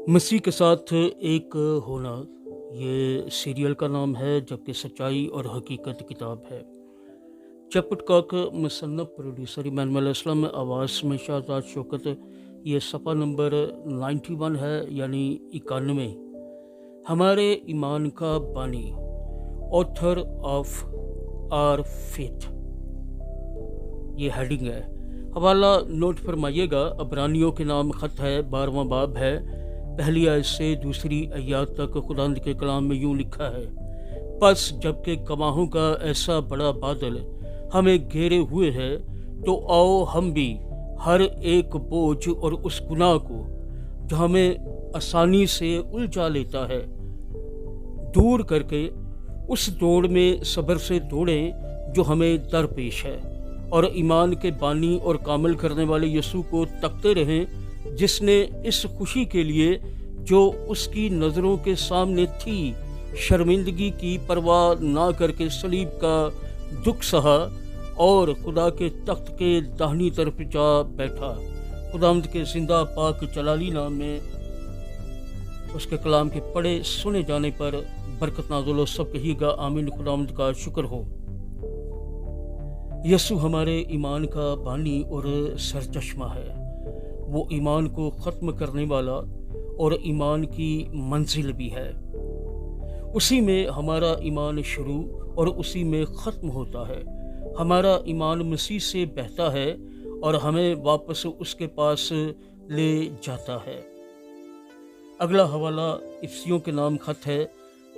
मसीह के साथ एक होना, ये सीरियल का नाम है, जबकि सच्चाई और हकीकत किताब है। चैपटकॉक मुसन्नफ, प्रोड्यूसर इमानुएल असलम, आवाज़ में शाहजाद शौकत। ये सफ़ा नंबर 91 है, यानी 91। हमारे ईमान का बानी, ऑथर ऑफ आर फेथ, ये हेडिंग है। हवाला नोट फरमाइएगा। अबरानियों के नाम ख़त है, 12वां बाब है, पहली आयत से दूसरी आयत तक खुदावंद के कलाम में यूँ लिखा है, बस जबकि गवाहों का ऐसा बड़ा बादल हमें घेरे हुए है, तो आओ हम भी हर एक बोझ और उस गुनाह को जो हमें आसानी से उलझा लेता है दूर करके उस दौड़ में सब्र से दौड़ें जो हमें दरपेश है, और ईमान के बानी और कामिल करने वाले यीशु को तकते रहें, जिसने इस खुशी के लिए जो उसकी नज़रों के सामने थी शर्मिंदगी की परवाह ना करके सलीब का दुख सहा और खुदा के तख्त के दाहिनी तरफ जा बैठा। खुदावंद के जिंदा पाक जलाली नाम में उसके कलाम के पढ़े सुने जाने पर बरकत नाज़िल हो। सब कहिएगा आमीन। खुदावंद का शुक्र हो। यीशु हमारे ईमान का बानी और सरचश्मा है। वो ईमान को ख़त्म करने वाला और ईमान की मंजिल भी है। उसी में हमारा ईमान शुरू और उसी में ख़त्म होता है। हमारा ईमान मसीह से बहता है और हमें वापस उसके पास ले जाता है। अगला हवाला इफ्सियों के नाम ख़त है,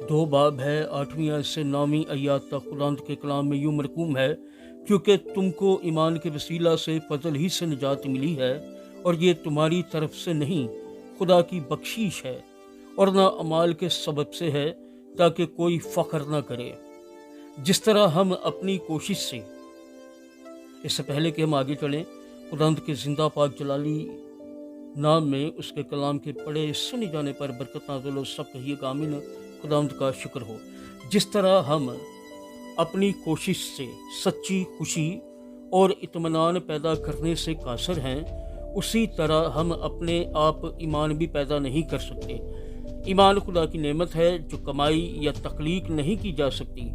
2 बाब है, 8वीं आयत से 9वीं आयत तक खुदावंद के कलाम में यूँ मरकूम है, क्योंकि तुमको ईमान के वसीला से फजल ही से निजात मिली है, और ये तुम्हारी तरफ से नहीं, खुदा की बख्शीश है, और ना अमाल के सबब से है, ताकि कोई फ़ख्र ना करे। जिस तरह हम अपनी कोशिश से, इससे पहले कि हम आगे चलें, खुदावंद के जिंदा पाक जलाली नाम में उसके कलाम के पढ़े सुने जाने पर बरकत नाज़िल हो। सब कहिएगा आमीन। खुदावंद का शुक्र हो। जिस तरह हम अपनी कोशिश से सच्ची खुशी और इत्मीनान पैदा करने से कासर हैं, उसी तरह हम अपने आप ईमान भी पैदा नहीं कर सकते। ईमान खुदा की नेमत है जो कमाई या तख्लीक नहीं की जा सकती।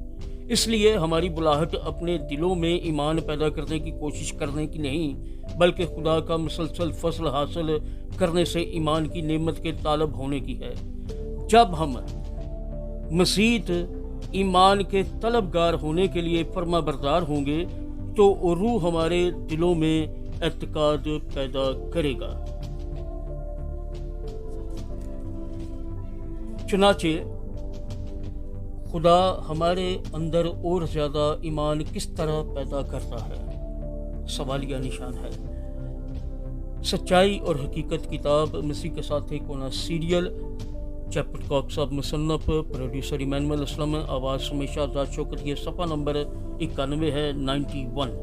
इसलिए हमारी बुलाहट अपने दिलों में ईमान पैदा करने की कोशिश करने की नहीं, बल्कि खुदा का मुसलसल फजल हासिल करने से ईमान की नेमत के तालब होने की है। जब हम मज़ीद ईमान के तलबगार होने के लिए फर्मा बरदार होंगे, तो रूह हमारे दिलों में एतकाद पैदा करेगा। चुनाचे खुदा हमारे अंदर और ज़्यादा ईमान किस तरह पैदा करता है, सवालिया निशान है। सच्चाई और हकीकत किताब, मसीह के साथ एक होना सीरियल, चैपटकॉक साहब मुसन्नफ, प्रोड्यूसर इमानुएल असलम, आवाज़ में शाहजाद शौकत। ये सफ़ा नंबर 91 है, 91।